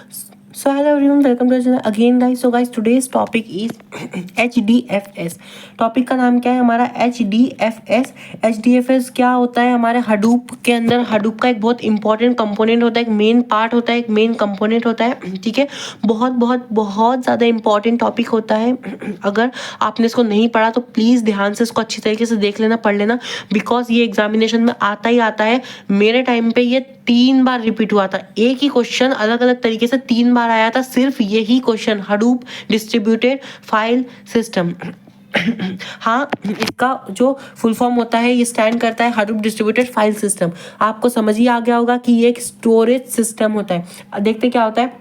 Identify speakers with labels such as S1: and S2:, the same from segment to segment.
S1: So hello everyone, welcome to the channel again guys. So guys, today's topic is HDFS. Topic का नाम क्या है हमारा? HDFS. HDFS क्या होता है? हमारे हडूप के अंदर हडूप का एक बहुत इंपॉर्टेंट कंपोनेंट होता है, एक मेन पार्ट होता है, एक मेन कंपोनेंट होता है, ठीक है। बहुत बहुत बहुत ज़्यादा इंपॉर्टेंट टॉपिक होता है। अगर आपने इसको नहीं पढ़ा तो प्लीज़ ध्यान से इसको अच्छी तरीके से देख लेना, पढ़ लेना, बिकॉज ये एग्जामिनेशन में आता ही आता है। मेरे टाइम पे ये 3 बार रिपीट हुआ था, एक ही क्वेश्चन अलग अलग तरीके से 3 बार आया था, सिर्फ यही question, Hadoop distributed file system. हाँ, इसका जो फुल फॉर्म होता है ये स्टैंड करता है हडूप डिस्ट्रीब्यूटेड फाइल सिस्टम। आपको समझ ही आ गया होगा कि ये एक स्टोरेज सिस्टम होता है। देखते क्या होता है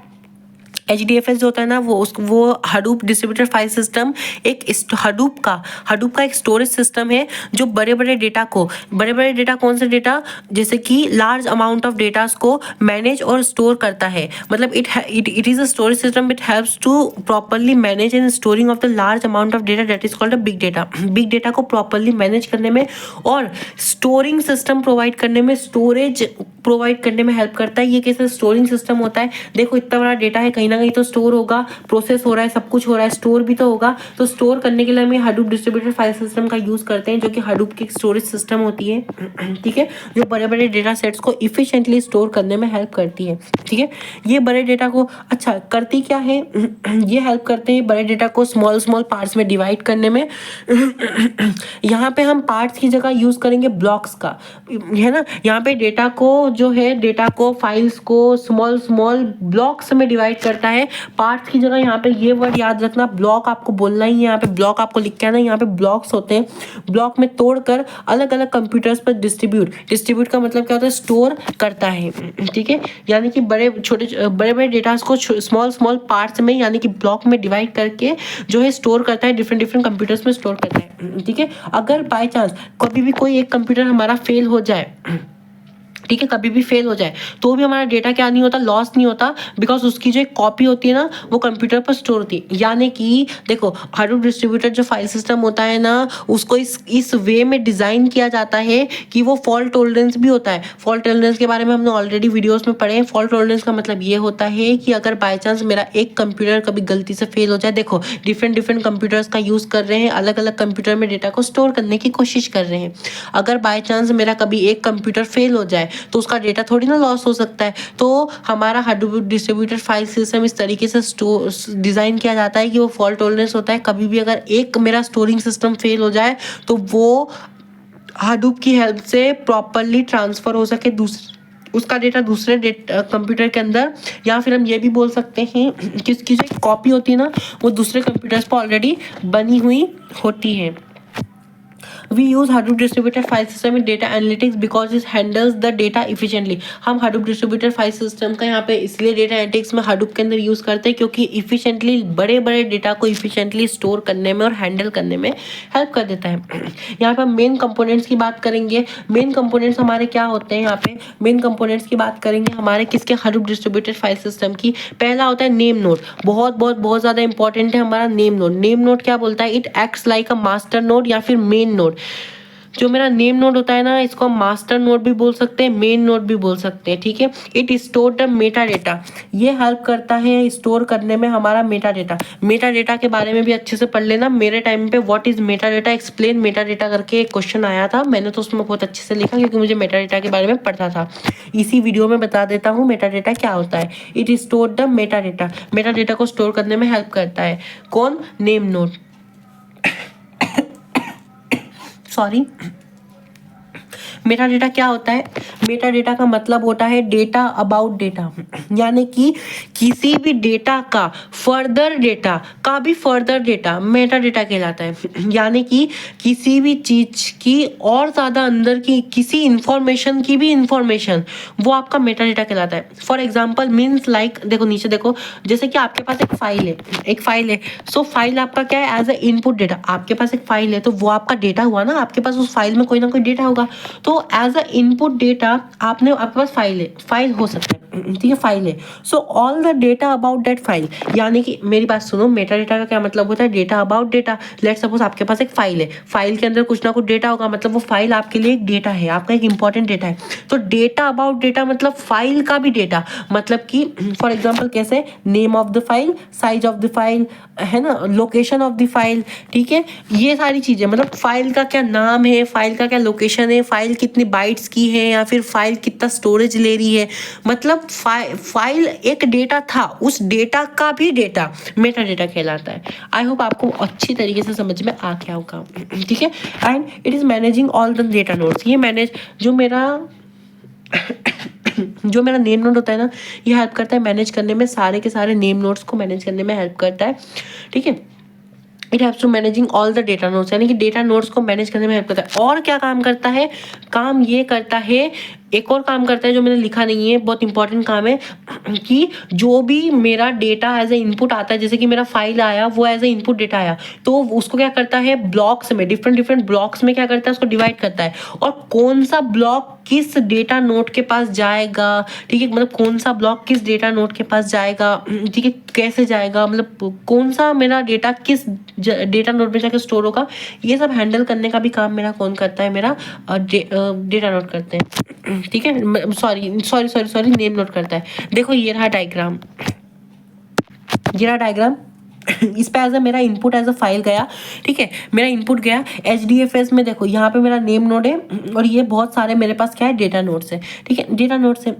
S1: HDFS जो होता है ना, वो हडूप डिस्ट्रीब्यूटेड फाइल सिस्टम एक हडूप का एक स्टोरेज सिस्टम है जो बड़े बड़े डेटा कौन से डेटा, जैसे कि लार्ज अमाउंट ऑफ डेटास को मैनेज और स्टोर करता है। मतलब it is a storage system, it helps to properly manage and storing of the large amount of data, that is called a big data. Big data को properly manage करने में और storing system provide करने में, storage provide करने में help करता है। ये कैसे स्टोरिंग सिस्टम होता है? देखो, इतना बड़ा डेटा है, कहीं ना कहीं तो स्टोर होगा, प्रोसेस हो रहा है, सब कुछ हो रहा है, स्टोर भी तो होगा। तो स्टोर करने के लिए हम हडूप डिस्ट्रीब्यूटेड फाइल सिस्टम का यूज करते हैं, जो कि हडूप की स्टोरेज सिस्टम होती है, ठीक है, जो बड़े बड़े डेटा सेट्स को इफिशिएंटली स्टोर करने में हेल्प करती है, ठीक है। ये बड़े डेटा को अच्छा करती क्या है? ये हेल्प करते हैं बड़े डेटा को स्मॉल स्मॉल पार्ट्स में डिवाइड करने में। यहाँ पे हम पार्ट्स की जगह यूज करेंगे ब्लॉक्स का, है ना। यहाँ पे डेटा को फाइल्स को स्मॉल स्मॉल ब्लॉक्स में डिवाइड करता है। पार्ट्स की जगह यहाँ पे ये वर्ड याद रखना, ब्लॉक आपको बोलना ही है। यहाँ पे ब्लॉक आपको लिख के आना, यहाँ पे ब्लॉक्स होते हैं। ब्लॉक में तोड़कर अलग अलग कंप्यूटर्स पर डिस्ट्रीब्यूट का मतलब क्या होता है? स्टोर करता है, ठीक है। यानी कि बड़े बड़े डेटास को स्मॉल स्मॉल पार्ट्स में, यानी कि ब्लॉक में डिवाइड करके जो है स्टोर करता है, डिफरेंट कंप्यूटर्स में स्टोर करता है, ठीक है। अगर बाय चांस कभी भी कोई एक कंप्यूटर हमारा फेल हो जाए, ठीक है, कभी भी फेल हो जाए, तो भी हमारा डेटा क्या नहीं होता? लॉस नहीं होता, बिकॉज उसकी जो एक कॉपी होती है ना, वो कंप्यूटर पर स्टोर होती है। यानी कि देखो, हडूप डिस्ट्रीब्यूटेड जो फाइल सिस्टम होता है ना, उसको इस वे में डिज़ाइन किया जाता है कि वो फॉल्ट टॉलरेंस भी होता है। फॉल्ट टॉलरेंस के बारे में हमने ऑलरेडी वीडियोस में पढ़े हैं। फॉल्ट टॉलरेंस का मतलब ये होता है कि अगर बाय चांस मेरा एक कंप्यूटर कभी गलती से फेल हो जाए, देखो डिफरेंट कंप्यूटर्स का यूज़ कर रहे हैं, अलग अलग कंप्यूटर में डेटा को स्टोर करने की कोशिश कर रहे हैं। अगर बाय चांस मेरा कभी एक कंप्यूटर फेल हो जाए तो उसका डेटा थोड़ी ना लॉस हो सकता है। तो हमारा हडूप डिस्ट्रीब्यूटेड फाइल सिस्टम इस तरीके से डिज़ाइन किया जाता है कि वो फॉल्ट टॉलरेंस होता है। कभी भी अगर एक मेरा स्टोरिंग सिस्टम फेल हो जाए तो वो हडूप की हेल्प से प्रॉपरली ट्रांसफ़र हो सके उसका डेटा दूसरे कंप्यूटर के अंदर, या फिर हम ये भी बोल सकते हैं कि उसकी जो कॉपी होती है ना, वो दूसरे कंप्यूटर्स पर ऑलरेडी बनी हुई होती है। We use Hadoop distributed file system in data analytics because it handles the data efficiently. हम Hadoop distributed file system का यहाँ पे इसलिए data analytics में Hadoop के अंदर यूज़ करते हैं क्योंकि efficiently बड़े बड़े डेटा को efficiently स्टोर करने में और हैंडल करने में हेल्प कर देता है। यहाँ पे मेन कंपोनेंट्स की बात करेंगे। मेन कंपोनेंट्स हमारे क्या होते हैं? यहाँ पे मेन कंपोनेंट्स की बात करेंगे हमारे किसके? Hadoop डिस्ट्रीब्यूटेड फाइल सिस्टम की। पहला होता है नेम नोड। बहुत ज़्यादा इंपॉर्टेंट है हमारा नेम नोड। नेम नोड क्या बोलता है? It acts like a master node या फिर मेन नोड। जो मेरा नेम नोड होता है ना, इसको हम मास्टर नोड भी बोल सकते हैं, मेन नोड भी बोल सकते हैं, ठीक है। It store the meta data. ये हेल्प करता है स्टोर करने में हमारा मेटा डेटा। मेटा डेटा के बारे में भी अच्छे से पढ़ लेना। मेरे टाइम पे what is Meta data, explain Meta data करके एक क्वेश्चन आया था, मैंने तो उसमें बहुत अच्छे से लिखा क्योंकि मुझे मेटा डेटा के बारे में पढ़ता था। इसी वीडियो में बता देता हूँ मेटा डेटा क्या होता है। It store the meta data. Meta data को स्टोर करने में हेल्प करता है कौन? Name node. Sorry, Meta data क्या होता है? मेटा डेटा का मतलब होता है डेटा अबाउट डेटा, यानी कि किसी भी डेटा का फर्दर डेटा मेटा डेटा कहलाता है। यानी कि किसी भी चीज की और ज़्यादा अंदर की किसी इंफॉर्मेशन की भी इंफॉर्मेशन, वो आपका मेटा डेटा कहलाता है। फॉर एग्जाम्पल मीन्स लाइक, देखो नीचे देखो, जैसे कि आपके पास एक फाइल है। सो फाइल आपका क्या है? As a input data. आपके पास एक फाइल है तो वो आपका डेटा हुआ ना, आपके पास उस फाइल में कोई ना कोई डेटा होगा। तो एज अ इनपुट डेटा आपके पास फाइल हो सकता है। ठीक है, फाइल है। So all the data about that file, यानी कि मेरी बात सुनो, मेटा डेटा का क्या मतलब होता है? Data about data. Let suppose आपके पास एक फाइल है, फाइल के अंदर कुछ ना कुछ डेटा होगा, मतलब वो फाइल आपके लिए एक डेटा है, आपका एक इंपॉर्टेंट डेटा है। तो डेटा अबाउट डेटा मतलब फाइल का भी डेटा, मतलब कि फॉर एग्जाम्पल कैसे, name of the file, size of the file, है ना, लोकेशन ऑफ द फाइल, ठीक है, ये सारी चीजें, मतलब फाइल का क्या नाम है, फाइल का क्या लोकेशन है, फाइल कितनी बाइट्स की है, या फिर फाइल कितना स्टोरेज ले रही है, मतलब फाइल एक डेटा था, उस डेटा का भी डेटा मेटा डेटा कहलाता है। आई होप आपको अच्छी तरीके से समझ में आ गया होगा, ठीक है। And it is managing all the data nodes, ये मैनेज जो मेरा नेम नोड होता है ना, ये हेल्प करता है मैनेज करने में, सारे के सारे नेम नोड्स को मैनेज करने में हेल्प करता है, ठीक है। It haves to managing all the data nodes, यानी कि डेटा नोड्स को मैनेज करने में हेल्प करता है। और क्या काम करता है? काम ये करता है, एक और काम करता है जो मैंने लिखा नहीं है, बहुत इंपॉर्टेंट काम है, कि जो भी मेरा डेटा एज ए इनपुट आता है, जैसे कि मेरा फाइल आया, वो एज ए इनपुट डेटा आया, तो उसको क्या करता है, ब्लॉक्स में, डिफरेंट डिफरेंट ब्लॉक्स में क्या करता है, उसको डिवाइड करता है, और कौन सा ब्लॉक किस डेटा नोड के पास जाएगा, ठीक है, मतलब कौन सा ब्लॉक किस डेटा नोड के पास जाएगा, ठीक है, कैसे जाएगा, मतलब कौन सा मेरा डेटा किस डेटा नोड में जाकर स्टोर होगा, ये सब हैंडल करने का भी काम मेरा कौन करता है, मेरा डेटा नोड करते हैं, ठीक है, सॉरी नेम नोट करता है। देखो ये रहा डायग्राम, इस पे एज अ मेरा इनपुट एज अ फाइल गया, ठीक है, मेरा इनपुट गया HDFS में। देखो यहाँ पे मेरा नेम नोड है, और ये बहुत सारे मेरे पास क्या है, डेटा नोड्स है, ठीक है, डेटा नोड्स है।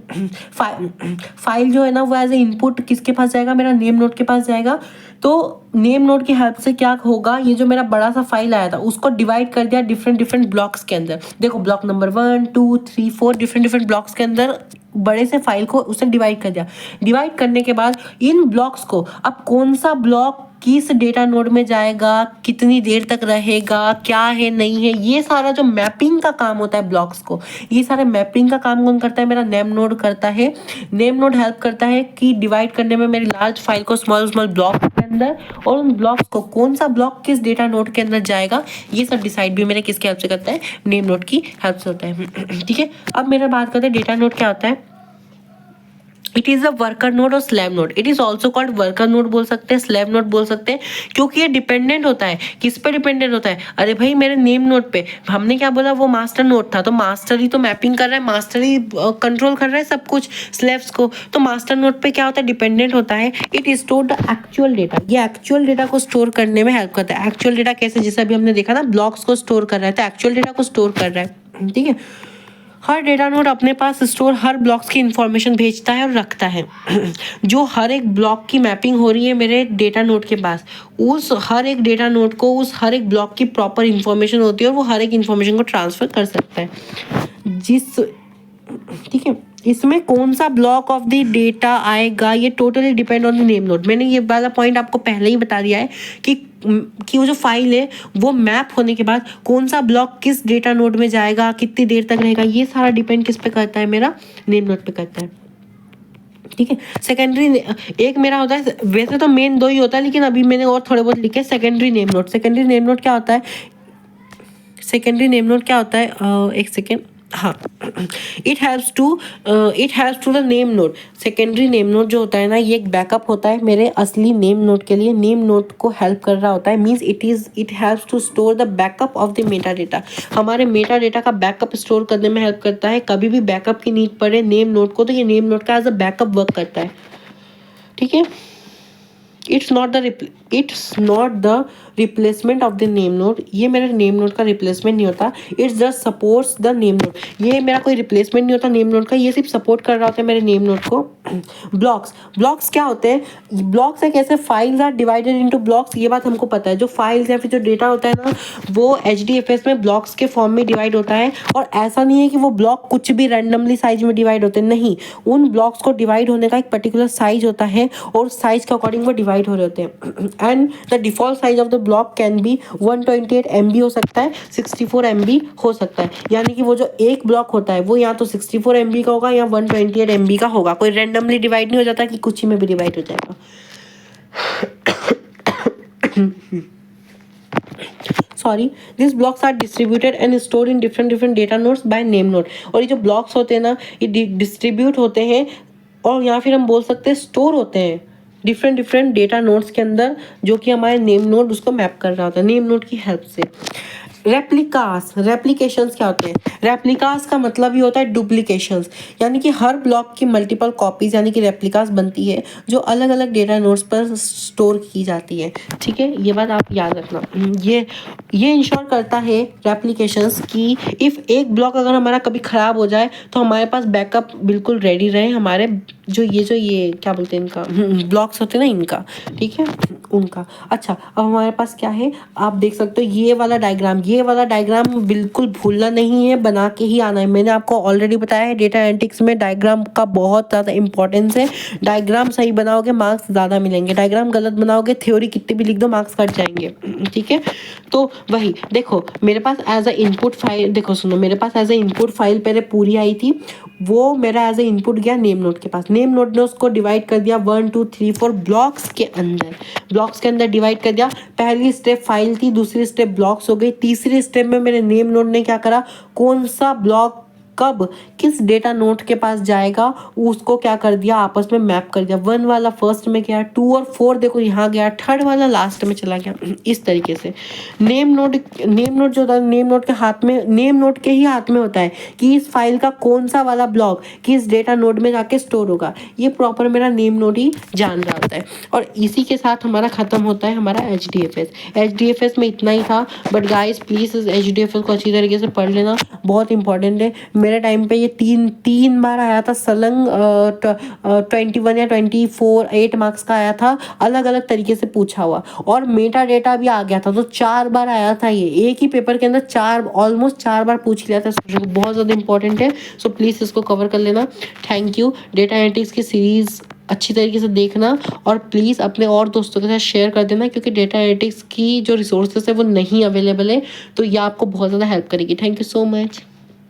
S1: फाइल जो है ना, वो एज ए इनपुट किसके पास जाएगा, मेरा नेम नोड के पास जाएगा। तो नेम नोड की हेल्प से क्या होगा, ये जो मेरा बड़ा सा फाइल आया था, उसको डिवाइड कर दिया डिफरेंट डिफरेंट ब्लॉक्स के अंदर। देखो block number 1 2 3 4 different different blocks के अंदर बड़े से फाइल को उसने डिवाइड कर दिया। डिवाइड करने के बाद इन ब्लॉक्स को, अब कौन सा ब्लॉक किस डेटा नोड में जाएगा, कितनी देर तक रहेगा, क्या है नहीं है, ये सारा जो मैपिंग का काम होता है ब्लॉक्स को, ये सारे मैपिंग का काम कौन करता है, मेरा नेम नोड करता है। नेम नोड हेल्प करता है कि डिवाइड करने में मेरी लार्ज फाइल को स्मॉल स्मॉल ब्लॉक के अंदर, और उन ब्लॉक्स को कौन सा ब्लॉक किस डेटा नोड के अंदर जाएगा, ये सब डिसाइड भी मेरे किसके हेल्प से करता है, नेम नोड की हेल्प से होता है, ठीक है। अब मेरा बात करते हैं डेटा नोड क्या होता है। It is a worker node और slave node. It is also called worker node बोल सकते हैं, स्लैब नोड बोल सकते हैं, क्योंकि ये डिपेंडेंट होता है, किस पे डिपेंडेंट होता है, अरे भाई मेरे नेम नोड पे। हमने क्या बोला, वो मास्टर नोड था, तो मास्टर ही तो मैपिंग कर रहा है, मास्टर ही कंट्रोल कर रहा है सब कुछ स्लैब्स को, तो मास्टर नोड पे क्या होता है, डिपेंडेंट होता है। It store the actual data, ये एक्चुअल डेटा को स्टोर करने में हेल्प करता है। एक्चुअल डेटा कैसे, जैसे अभी हमने देखा ना, ब्लॉक्स को स्टोर कर रहा है, तो एक्चुअल डेटा को स्टोर कर रहा है, ठीक है। हर डेटा नोड अपने पास स्टोर हर ब्लॉक्स की इंफॉर्मेशन भेजता है और रखता है। जो हर एक ब्लॉक की मैपिंग हो रही है मेरे डेटा नोड के पास, उस हर एक डेटा नोड को उस हर एक ब्लॉक की प्रॉपर इंफॉर्मेशन होती है, और वो हर एक इंफॉर्मेशन को ट्रांसफर कर सकता है। ठीक है, इसमें कौन सा ब्लॉक ऑफ द डेटा आएगा, ये totally depend on the name node. मैंने ये वाला पॉइंट आपको पहले ही बता दिया है कि वो जो फाइल है, वो मैप होने के बाद कौन सा ब्लॉक किस डेटा नोड में जाएगा, कितनी देर तक रहेगा, ये सारा डिपेंड किस पे करता है, मेरा नेम नोड पे करता है, ठीक है। सेकेंडरी एक मेरा होता है, वैसे तो मेन 2 ही होता है, लेकिन अभी मैंने और थोड़े बहुत लिखे। Secondary name node, secondary name node क्या होता है, सेकेंडरी नेम नोड क्या होता है, एक सेकेंड, हाँ, it helps to the name node. Secondary name node जो होता है ना, ये एक बैकअप होता है मेरे असली नेम नोड के लिए, नेम नोड को हेल्प कर रहा होता है। Means it helps to store the backup of the meta data. हमारे मेटा डेटा का बैकअप स्टोर करने में हेल्प करता है। कभी भी बैकअप की नीड पड़े नेम नोड को, तो ये नेम नोड का एज अ बैकअप वर्क करता है, ठीक है। It's not the replacement of the name node, ये मेरे नेम नोड का रिप्लेसमेंट नहीं होता। It's just supports the name node, ये मेरा कोई रिप्लेसमेंट नहीं होता नेम नोड का, ये सिर्फ सपोर्ट कर रहा होता है मेरे नेम नोड को। ब्लॉक्स क्या होते हैं, ब्लॉक्स है कैसे, files are divided into blocks, ये बात हमको पता है। जो फाइल्स या फिर जो डेटा होता है ना, वो HDFS में ब्लॉक्स के फॉर्म में डिवाइड होता है। और ऐसा नहीं है कि वो ब्लॉक कुछ भी रैंडमली साइज में डिवाइड होते हैं, नहीं, उन ब्लॉक्स को डिवाइड होने का एक पर्टिकुलर साइज होता है, और साइज के अकॉर्डिंग वो डिवाइड हो रहे होते हैं। And the default size of the block can be 128 MB हो सकता है, 64 MB हो सकता है। यानी कि वो जो एक ब्लॉक होता है, वो या तो 64 MB का होगा या 128 MB का होगा। कोई रैंडमली डिवाइड नहीं हो जाता कि कुछ ही में भी डिवाइड हो जाएगा। Sorry, this blocks are distributed and stored in different different data nodes by name node. और ये जो ब्लॉक्स होते हैं ना, ये डिस्ट्रीब्यूट होते हैं और या फिर हम बोल सकते हैं स्टोर होते हैं डिफरेंट डिफरेंट डेटा नोड्स के अंदर, जो कि हमारे नेम नोड उसको मैप कर रहा होता है नेम नोड की हेल्प से। रेप्लिकास, रेप्लिकेशंस क्या होते हैं? रेप्लिकास का मतलब ही होता है डुप्लीकेशंस, यानी कि हर ब्लॉक की मल्टीपल कॉपीज यानी कि रेप्लिकास बनती है जो अलग अलग डेटा नोड्स पर स्टोर की जाती है। ठीक है, ये बात आप याद रखना। ये इंश्योर करता है रेप्लिकेशंस की इफ़ एक ब्लॉक अगर हमारा कभी ख़राब हो जाए तो हमारे पास बैकअप बिल्कुल रेडी रहे, हमारे जो ये क्या बोलते हैं इनका ब्लॉक्स होते हैं ना इनका, ठीक है, उनका। अच्छा, अब हमारे पास क्या है, आप देख सकते हो ये वाला डायग्राम बिल्कुल भूलना नहीं है, बना के ही आना है। मैंने आपको ऑलरेडी बताया है डेटा एनालिटिक्स में डायग्राम का बहुत ज़्यादा इंपॉर्टेंस है। डायग्राम सही बनाओगे मार्क्स ज़्यादा मिलेंगे, डायग्राम गलत बनाओगे थ्योरी कितनी भी लिख दो मार्क्स कट जाएंगे। ठीक है, तो वही देखो मेरे पास एज अ इनपुट फाइल, देखो सुनो, मेरे पास एज अ इनपुट फाइल पहले पूरी आई थी, वो मेरा एज ए इनपुट गया नेम नोड के पास। नेम नोड ने उसको डिवाइड कर दिया 1 2 3 4 ब्लॉक्स के अंदर डिवाइड कर दिया। पहली स्टेप फाइल थी, दूसरी स्टेप ब्लॉक्स हो गई, तीसरी स्टेप में मेरे नेम नोड ने क्या करा, कौन सा ब्लॉक कब किस डेटा नोड के पास जाएगा उसको क्या कर दिया, आपस में मैप कर दिया। 1 वाला फर्स्ट में गया, 2 और 4 देखो यहाँ गया, 3rd वाला लास्ट में चला गया। इस तरीके से नेम नोड जो होता है नेम नोड के हाथ में, नेम नोड के ही हाथ में होता है कि इस फाइल का कौन सा वाला ब्लॉक किस डेटा नोड में जाके स्टोर होगा। ये प्रॉपर मेरा नेम नोड ही जान रहा होता है। और इसी के साथ हमारा खत्म होता है हमारा HDFS में इतना ही था। बट गाइस प्लीज इस HDFS को अच्छी तरीके से पढ़ लेना, बहुत इंपॉर्टेंट है। मेरे टाइम पे ये तीन बार आया था सलंग, 21 या 24 8 मार्क्स का आया था, अलग अलग तरीके से पूछा हुआ। और मेटा डेटा भी आ गया था, तो 4 बार आया था। ये एक ही पेपर के अंदर ऑलमोस्ट 4 बार पूछ लिया था। बहुत ज़्यादा इंपॉर्टेंट है, सो प्लीज़ इसको कवर कर लेना। Thank you. डेटा एनालिटिक्स की सीरीज़ अच्छी तरीके से देखना और प्लीज़ अपने और दोस्तों के साथ शेयर कर देना, क्योंकि डेटा एनालिटिक्स की जो रिसोर्सेज है वो नहीं अवेलेबल है, तो ये आपको बहुत ज़्यादा हेल्प करेगी। Thank you so much.